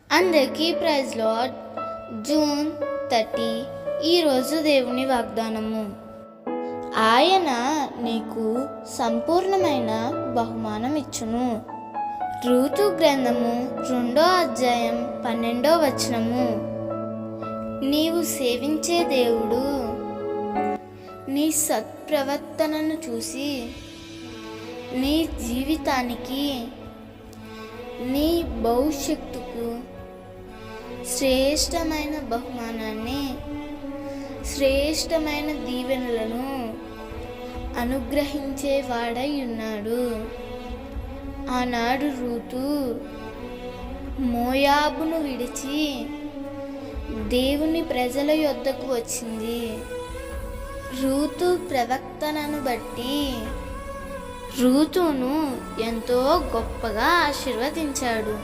అందరికీ praise lord. June 30 ఈరోజు దేవుని వాగ్దానము. ఆయన నీకు సంపూర్ణమైన బహుమానం ఇచ్చును. రూతు గ్రంథము 2వ అధ్యాయం 12వ వచనము. నీవు సేవించే దేవుడు నీ సత్ప్రవర్తనను చూసి నీ జీవితానికి, నీ భవిష్యత్తుకు శ్రేష్టమైన బహుమానాన్ని, శ్రేష్టమైన దీవెనలను అనుగ్రహించేవాడై ఉన్నాడు. ఆనాడు రూతు మోయాబును విడిచి దేవుని ప్రజల యొద్దకు వచ్చింది. రూతు ప్రవక్తనను బట్టి రూతును ఎంతో గొప్పగా ఆశీర్వదించాడు.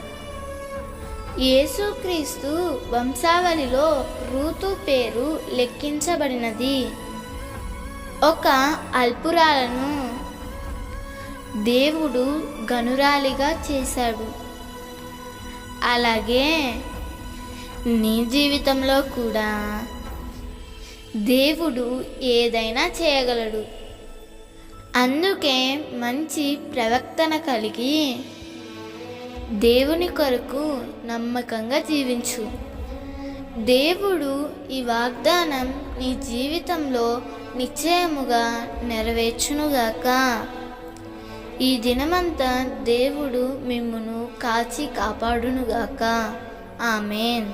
యేసుక్రీస్తు వంశావళిలో రూతు పేరు లెక్కించబడినది. ఒక అల్పురాలను దేవుడు గనురాలిగా చేశాడు. అలాగే నీ జీవితంలో కూడా దేవుడు ఏదైనా చేయగలడు. అందుకే మంచి ప్రవర్తన కలిగి దేవుని కొరకు నమ్మకంగా జీవించు. దేవుడు ఈ వాగ్దానం నీ జీవితంలో నిశ్చయముగా నెరవేర్చునుగాక. ఈ దినమంతా దేవుడు మిమ్మును కాచి కాపాడునుగాక. ఆమేన్.